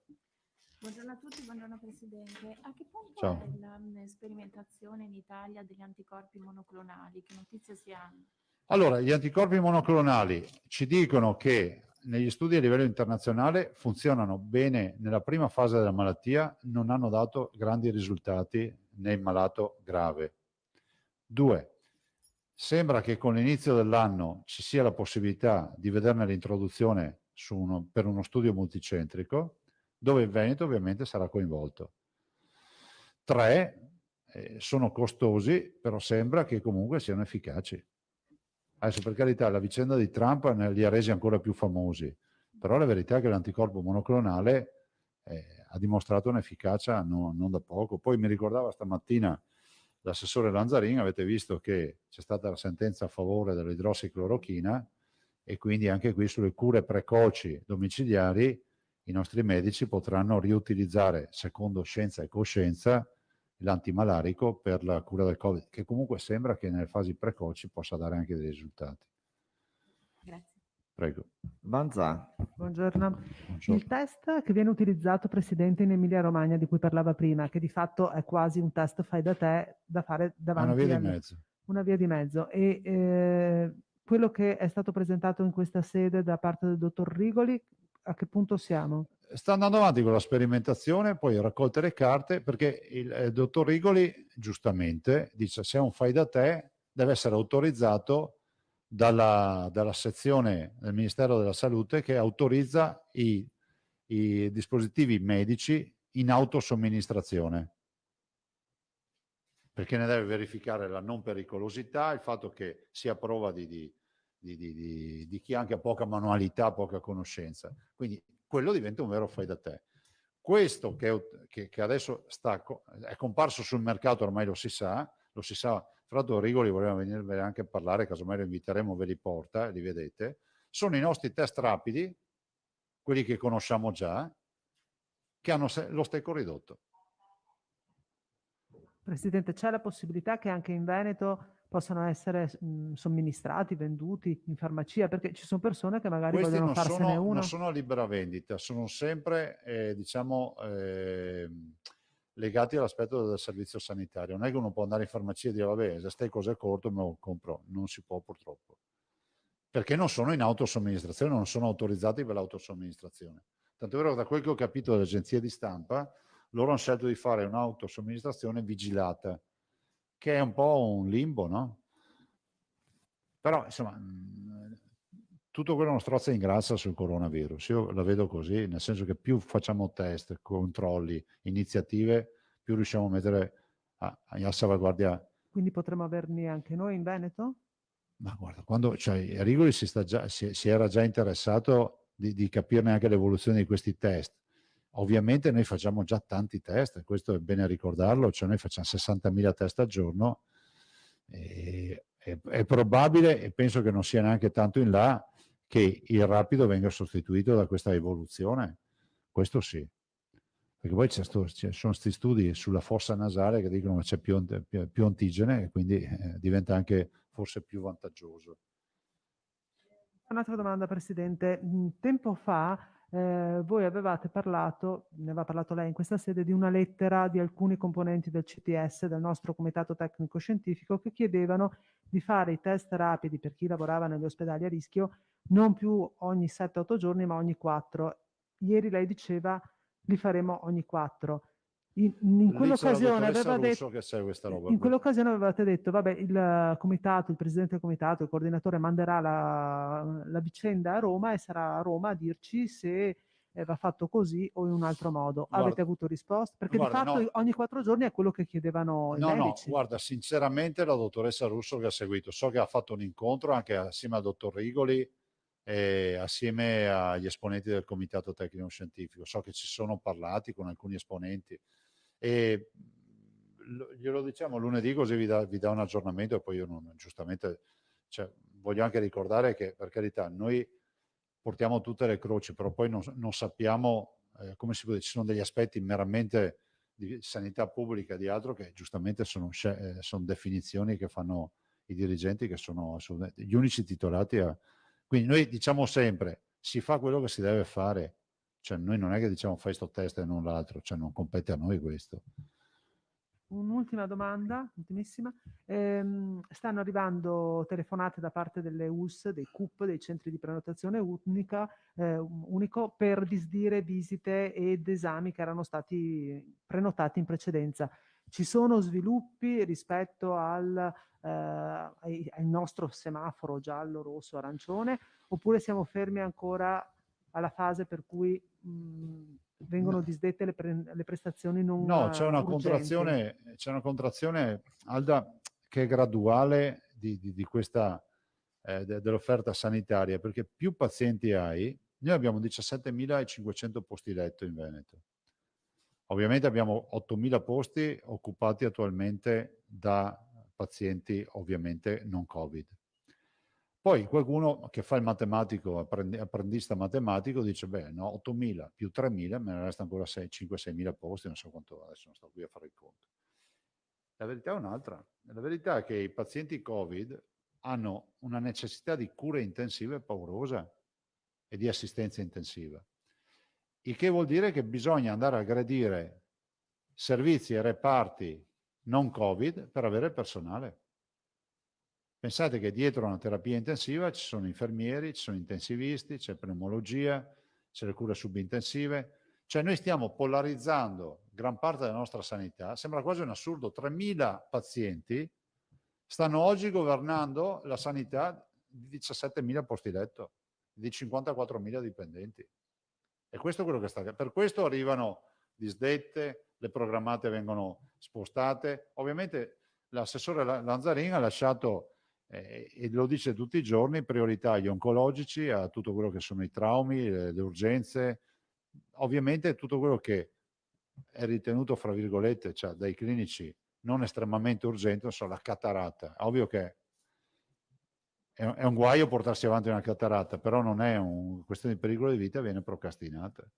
Buongiorno a tutti, buongiorno Presidente. A che punto Ciao. è la sperimentazione in Italia degli anticorpi monoclonali? Che notizie si hanno? Allora, gli anticorpi monoclonali ci dicono che negli studi a livello internazionale funzionano bene nella prima fase della malattia, non hanno dato grandi risultati nel malato grave. 2. Sembra che con l'inizio dell'anno ci sia la possibilità di vederne l'introduzione per uno studio multicentrico, dove il Veneto ovviamente sarà coinvolto. 3. Sono costosi, però sembra che comunque siano efficaci. Adesso, per carità, la vicenda di Trump li ha resi ancora più famosi, però la verità è che l'anticorpo monoclonale ha dimostrato un'efficacia non da poco. Poi mi ricordava stamattina l'assessore Lanzarin, avete visto che c'è stata la sentenza a favore dell'idrossiclorochina e quindi anche qui sulle cure precoci domiciliari i nostri medici potranno riutilizzare, secondo scienza e coscienza, l'antimalarico per la cura del Covid, che comunque sembra che nelle fasi precoci possa dare anche dei risultati. Grazie. Prego. Vanzà. Buongiorno. Buongiorno. Il test che viene utilizzato, Presidente, in Emilia-Romagna, di cui parlava prima, che di fatto è quasi un test fai da te da fare È davanti una via di al- mezzo. una via di mezzo. E quello che è stato presentato in questa sede da parte del dottor Rigoli, a che punto siamo? Sta andando avanti con la sperimentazione, poi raccolte le carte, perché il dottor Rigoli giustamente dice se è un fai da te deve essere autorizzato dalla sezione del Ministero della Salute che autorizza i dispositivi medici in autosomministrazione, perché ne deve verificare la non pericolosità, il fatto che sia prova di chi anche ha poca manualità, poca conoscenza. Quindi quello diventa un vero fai da te. Questo che adesso è comparso sul mercato, ormai lo si sa, fra l'altro Rigoli voleva venirvene anche a parlare, casomai lo inviteremo, ve li porta, li vedete, sono i nostri test rapidi, quelli che conosciamo già, che hanno lo stecco ridotto. Presidente, c'è la possibilità che anche in Veneto possano essere somministrati, venduti in farmacia? Perché ci sono persone che magari Questi vogliono farsene uno. non sono a libera vendita, sono sempre legati all'aspetto del servizio sanitario. Non è che uno può andare in farmacia e dire vabbè, se stai cos'è corto me lo compro. Non si può purtroppo. Perché non sono in autosomministrazione, non sono autorizzati per l'autosomministrazione. Tanto è vero che da quel che ho capito dalle agenzie di stampa, loro hanno scelto di fare un'autosomministrazione vigilata, che è un po' un limbo, no? Però, insomma, tutto quello non strozza in grassa sul coronavirus. Io la vedo così, nel senso che più facciamo test, controlli, iniziative, più riusciamo a mettere a salvaguardia. Quindi potremmo averli anche noi in Veneto? Ma guarda, quando Rigoli si era già interessato di capirne anche l'evoluzione di questi test. Ovviamente noi facciamo già tanti test, questo è bene ricordarlo, cioè noi facciamo 60.000 test al giorno, è probabile, e penso che non sia neanche tanto in là, che il rapido venga sostituito da questa evoluzione, questo sì. Perché poi ci sono questi studi sulla fossa nasale che dicono che c'è più antigene e quindi diventa anche forse più vantaggioso. Un'altra domanda, Presidente. Tempo fa voi avevate parlato, ne aveva parlato lei in questa sede, di una lettera di alcuni componenti del CTS, del nostro Comitato Tecnico Scientifico, che chiedevano di fare i test rapidi per chi lavorava negli ospedali a rischio non più ogni 7-8 giorni, ma ogni 4. Ieri lei diceva li faremo ogni 4. In quell'occasione aveva detto, che sai questa roba in quell'occasione avevate detto, vabbè, il comitato, il presidente del comitato, il coordinatore manderà la vicenda a Roma e sarà a Roma a dirci se va fatto così o in un altro modo. Guarda, avete avuto risposta? Perché guarda, di fatto no. ogni 4 giorni è quello che chiedevano i No, medici. guarda, sinceramente la dottoressa Russo che ha seguito, so che ha fatto un incontro anche assieme al dottor Rigoli e assieme agli esponenti del Comitato Tecnico Scientifico, so che ci sono parlati con alcuni esponenti e glielo diciamo lunedì così vi dà un aggiornamento e poi io non, giustamente, cioè, voglio anche ricordare che per carità noi portiamo tutte le croci, però poi non sappiamo come si può dire, ci sono degli aspetti meramente di sanità pubblica e di altro che giustamente sono definizioni che fanno i dirigenti che sono assolutamente gli unici titolati a... Quindi noi diciamo sempre si fa quello che si deve fare, cioè noi non è che diciamo fai sto test e non l'altro, cioè non compete a noi questo. Un'ultima domanda, ultimissima. Stanno arrivando telefonate da parte delle US, dei CUP, dei centri di prenotazione unico, per disdire visite ed esami che erano stati prenotati in precedenza. Ci sono sviluppi rispetto al nostro semaforo giallo, rosso, arancione, oppure siamo fermi ancora alla fase per cui vengono disdette le prestazioni non No, c'è una urgenti? contrazione, Alda, che è graduale di questa dell'offerta sanitaria, perché più pazienti hai, noi abbiamo 17.500 posti letto in Veneto. Ovviamente abbiamo 8.000 posti occupati attualmente da pazienti ovviamente non Covid. Poi qualcuno che fa il matematico, apprendista matematico, dice, beh, no, 8.000 più 3.000, me ne resta ancora 5-6.000 posti, non so quanto, adesso non sto qui a fare il conto. La verità è un'altra. La verità è che i pazienti Covid hanno una necessità di cure intensive paurosa e di assistenza intensiva. Il che vuol dire che bisogna andare a aggredire servizi e reparti non Covid per avere il personale. Pensate che dietro una terapia intensiva ci sono infermieri, ci sono intensivisti, c'è pneumologia, c'è le cure subintensive. Cioè noi stiamo polarizzando gran parte della nostra sanità. Sembra quasi un assurdo. 3.000 pazienti stanno oggi governando la sanità di 17.000 posti letto, di 54.000 dipendenti. E questo è quello che sta. Per questo arrivano disdette, le programmate vengono spostate. Ovviamente l'assessore Lanzarin ha lasciato, e lo dice tutti i giorni, priorità agli oncologici, a tutto quello che sono i traumi, le urgenze. Ovviamente tutto quello che è ritenuto, fra virgolette, cioè dai clinici non estremamente urgente, non so, la cataratta. Ovvio che è un guaio portarsi avanti una cataratta, però non è una questione di pericolo di vita, viene procrastinata.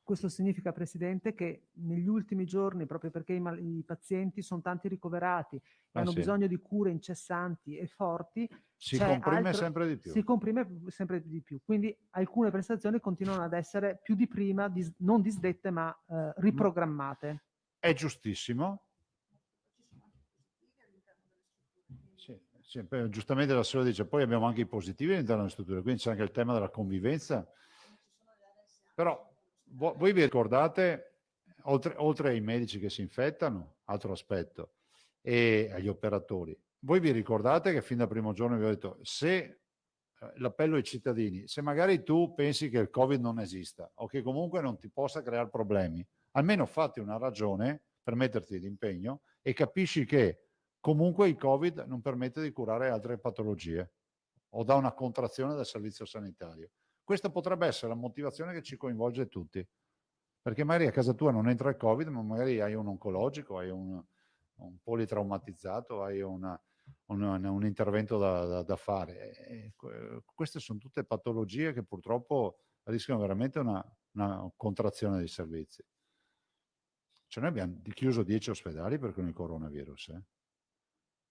Questo significa, Presidente, che negli ultimi giorni, proprio perché i pazienti sono tanti ricoverati e hanno sì. bisogno di cure incessanti e forti, Si c'è comprime sempre di più. si comprime sempre di più. Quindi alcune prestazioni continuano ad essere più di prima, non disdette, ma riprogrammate. È giustissimo. Sì, giustamente la Sera dice, poi abbiamo anche i positivi all'interno delle strutture, quindi c'è anche il tema della convivenza. Però voi vi ricordate, oltre ai medici che si infettano, altro aspetto, e agli operatori, voi vi ricordate che fin dal primo giorno vi ho detto, se l'appello ai cittadini, se magari tu pensi che il Covid non esista o che comunque non ti possa creare problemi, almeno fatti una ragione per metterti d'impegno e capisci che comunque il Covid non permette di curare altre patologie o dà una contrazione del servizio sanitario. Questa potrebbe essere la motivazione che ci coinvolge tutti, perché magari a casa tua non entra il Covid, ma magari hai un oncologico, hai un politraumatizzato, hai un intervento da fare. Queste sono tutte patologie che purtroppo rischiano veramente una contrazione dei servizi. Cioè noi abbiamo chiuso 10 ospedali per il coronavirus,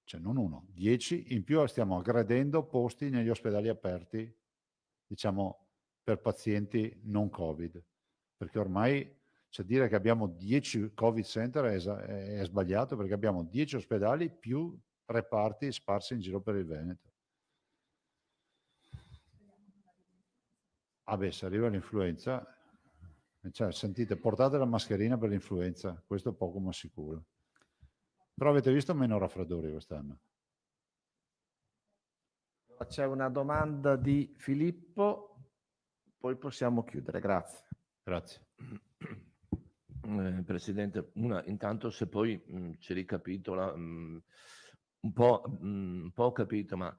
cioè non uno, 10, in più stiamo aggredendo posti negli ospedali aperti, diciamo, per pazienti non Covid, perché ormai cioè, dire che abbiamo 10 Covid center è sbagliato, perché abbiamo 10 ospedali più reparti sparsi in giro per il Veneto. Ah beh, se arriva l'influenza, cioè, sentite, portate la mascherina per l'influenza, questo è poco ma sicuro. Però avete visto meno raffreddori quest'anno? C'è una domanda di Filippo, poi possiamo chiudere. Grazie. Grazie. Presidente, intanto se poi ci ricapitola, un po' ho capito, ma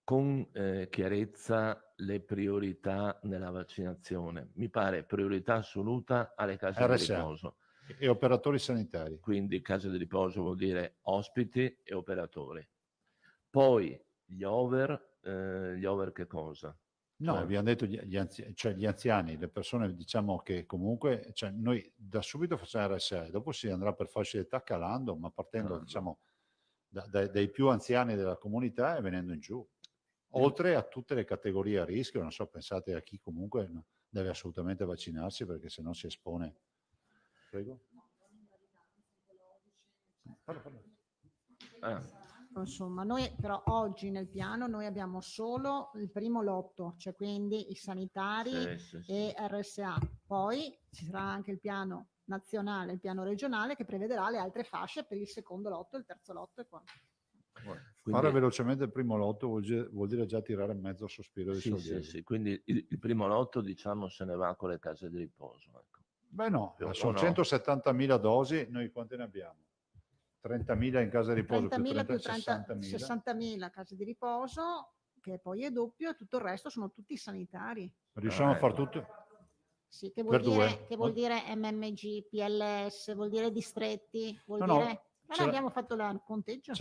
con chiarezza le priorità nella vaccinazione. Mi pare priorità assoluta alle case di RSA riposo. E operatori sanitari. Quindi case di riposo vuol dire ospiti e operatori. Poi gli over che cosa? No, Cioè, abbiamo detto gli anziani, le persone diciamo che comunque, cioè noi da subito facciamo RSA, dopo si andrà per fasce d'età calando, ma partendo diciamo dai più anziani della comunità e venendo in giù. Oltre a tutte le categorie a rischio, non so, pensate a chi comunque deve assolutamente vaccinarsi perché sennò si espone. Prego. Insomma, noi però oggi nel piano noi abbiamo solo il primo lotto, cioè quindi i sanitari sì. e RSA. Poi ci sarà anche il piano nazionale, il piano regionale che prevederà le altre fasce per il secondo lotto, il terzo lotto e quanto. Fare velocemente il primo lotto vuol dire già tirare mezzo sospiro di sollievo. Sì. Quindi il primo lotto diciamo se ne va con le case di riposo. Ecco. Beh no, sono no? 170.000 dosi, noi quante ne abbiamo? 30.000 in casa di riposo 30.000 più 60.000. 60.000 case di riposo, che poi è doppio, e tutto il resto sono tutti sanitari. Riusciamo a far tutto? Sì, che vuol dire MMG, PLS, vuol dire distretti, vuol No, dire... Noi abbiamo fatto il conteggio.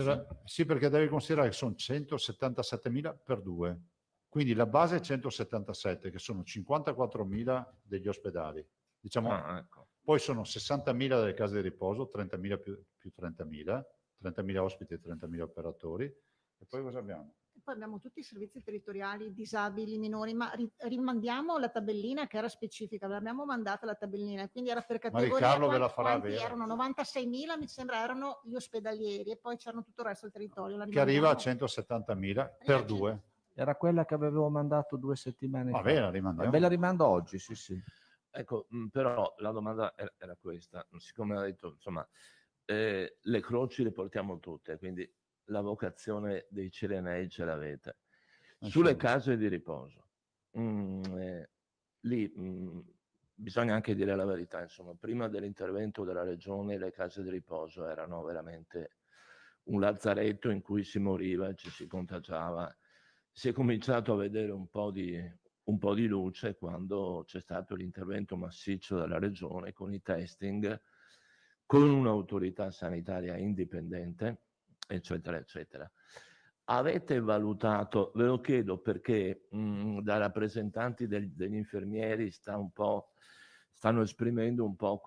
Sì, perché devi considerare che sono 177.000 per 2. Quindi la base è 177, che sono 54.000 degli ospedali. Diciamo, ecco. poi sono 60.000 delle case di riposo, 30.000 più 30.000, 30.000 ospiti e 30.000 operatori. E poi cosa abbiamo? E poi abbiamo tutti i servizi territoriali, disabili, minori, ma rimandiamo la tabellina che era specifica, l'abbiamo mandata la tabellina, quindi era per categoria. Riccardo ve la farà quanti vera. erano? 96.000, mi sembra, erano gli ospedalieri e poi c'erano tutto il resto del territorio. La Che arriva a rimandiamo? 170.000 per due. Era quella che avevo mandato 2 settimane Va fa. bene, la rimandiamo. Ve la rimando oggi, sì, sì. Ecco, però la domanda era questa, siccome ha detto, insomma, le croci le portiamo tutte, quindi la vocazione dei Cirenei ce l'avete. Sulle case di riposo, lì bisogna anche dire la verità, insomma, prima dell'intervento della regione le case di riposo erano veramente un lazzaretto in cui si moriva, ci si contagiava. Si è cominciato a vedere un po' di luce quando c'è stato l'intervento massiccio della regione con i testing, con un'autorità sanitaria indipendente, eccetera, eccetera. Avete valutato, ve lo chiedo perché da rappresentanti degli infermieri stanno esprimendo un po'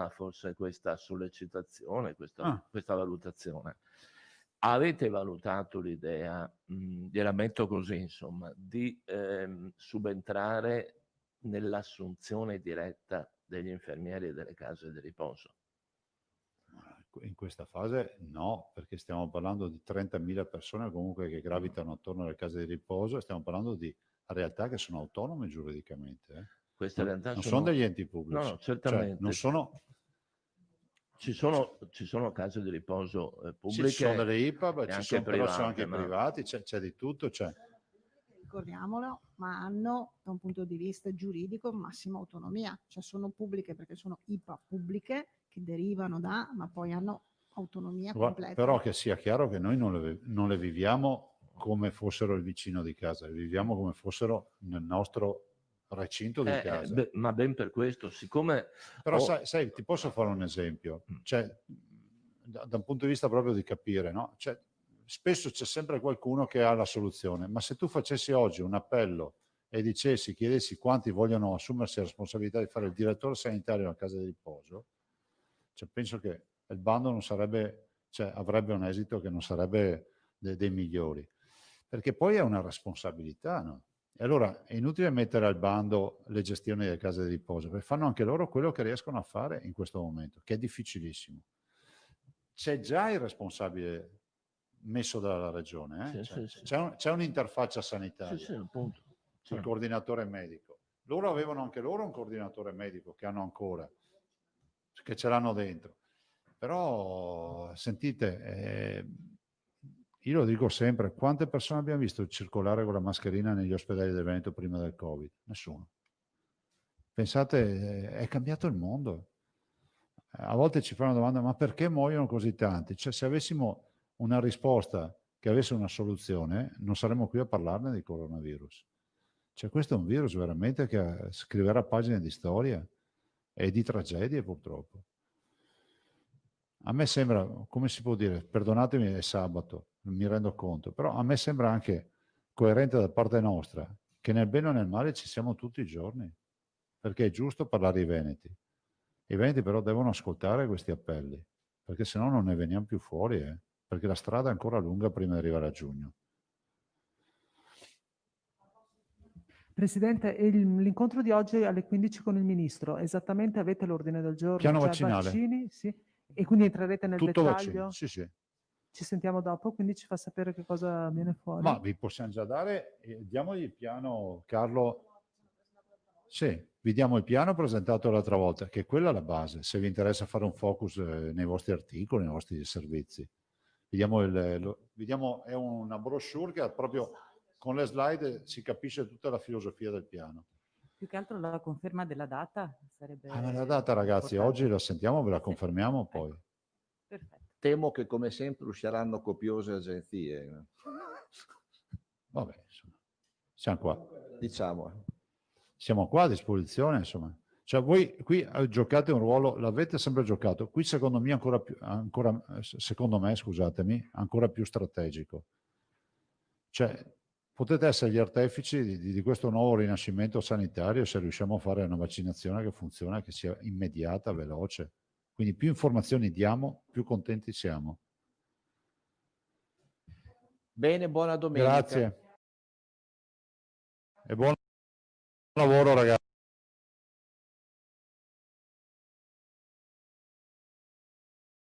forse questa sollecitazione, questa valutazione. Avete valutato l'idea, gliela metto così, insomma, di subentrare nell'assunzione diretta degli infermieri e delle case di riposo? In questa fase no, perché stiamo parlando di 30.000 persone comunque che gravitano attorno alle case di riposo e stiamo parlando di realtà che sono autonome giuridicamente. Queste realtà non sono degli enti pubblici. No, certamente. Cioè, non sono... Ci sono case di riposo pubbliche. Ci sono delle IPAB, e ci sono, però sono anche ma... privati, c'è di tutto. Ricordiamolo, ma hanno da un punto di vista giuridico massima autonomia, cioè sono pubbliche perché sono IPA pubbliche che derivano da, ma poi hanno autonomia completa. Però che sia chiaro che noi non le viviamo come fossero il vicino di casa, le viviamo come fossero nel nostro recinto di casa. Ma ben per questo, siccome... Però sai, ti posso fare un esempio, cioè, da un punto di vista proprio di capire, no? Cioè, spesso c'è sempre qualcuno che ha la soluzione, ma se tu facessi oggi un appello e chiedessi quanti vogliono assumersi la responsabilità di fare il direttore sanitario alla casa di riposo, cioè, penso che il bando non sarebbe, cioè, avrebbe un esito che non sarebbe dei migliori, perché poi è una responsabilità, no? E allora è inutile mettere al bando le gestioni delle case di riposo, perché fanno anche loro quello che riescono a fare in questo momento, che è difficilissimo. C'è già il responsabile messo dalla regione, c'è un'interfaccia sanitaria, appunto. il coordinatore medico. Loro avevano anche loro un coordinatore medico, che hanno ancora, che ce l'hanno dentro. Però, sentite, io lo dico sempre, quante persone abbiamo visto circolare con la mascherina negli ospedali del Veneto prima del Covid? Nessuno. Pensate, è cambiato il mondo. A volte ci fanno la domanda, ma perché muoiono così tanti? Cioè, se avessimo una risposta che avesse una soluzione, non saremmo qui a parlarne di coronavirus. Cioè, questo è un virus veramente che scriverà pagine di storia e di tragedie, purtroppo. A me sembra, come si può dire, perdonatemi, è sabato, mi rendo conto, però a me sembra anche coerente da parte nostra che nel bene o nel male ci siamo tutti i giorni, perché è giusto parlare ai veneti. I veneti però devono ascoltare questi appelli, perché sennò non ne veniamo più fuori, perché la strada è ancora lunga prima di arrivare a giugno. Presidente, l'incontro di oggi alle 15 con il Ministro, esattamente avete l'ordine del giorno? Piano vaccinale. Vaccini? Sì. E quindi entrerete nel Tutto dettaglio? vaccino, sì, sì. Ci sentiamo dopo, quindi ci fa sapere che cosa viene fuori. Ma vi possiamo già dare, diamogli il piano, Carlo. Sì, vi diamo il piano presentato l'altra volta, che è quella la base, se vi interessa fare un focus nei vostri articoli, nei vostri servizi. Vi diamo, è una brochure che proprio con le slide si capisce tutta la filosofia del piano. Più che altro la conferma della data sarebbe... Ma la data, ragazzi, importante. oggi la sentiamo, ve la confermiamo poi. Ecco. Perfetto. Temo che come sempre usciranno copiose agenzie. Vabbè, insomma, siamo qua. Diciamo. Siamo qua a disposizione, insomma. Cioè voi qui giocate un ruolo, l'avete sempre giocato, qui secondo me secondo me, scusatemi, ancora più strategico. Cioè potete essere gli artefici di questo nuovo rinascimento sanitario se riusciamo a fare una vaccinazione che funziona, che sia immediata, veloce. Quindi più informazioni diamo, più contenti siamo. Bene, buona domenica. Grazie. E buon lavoro, ragazzi.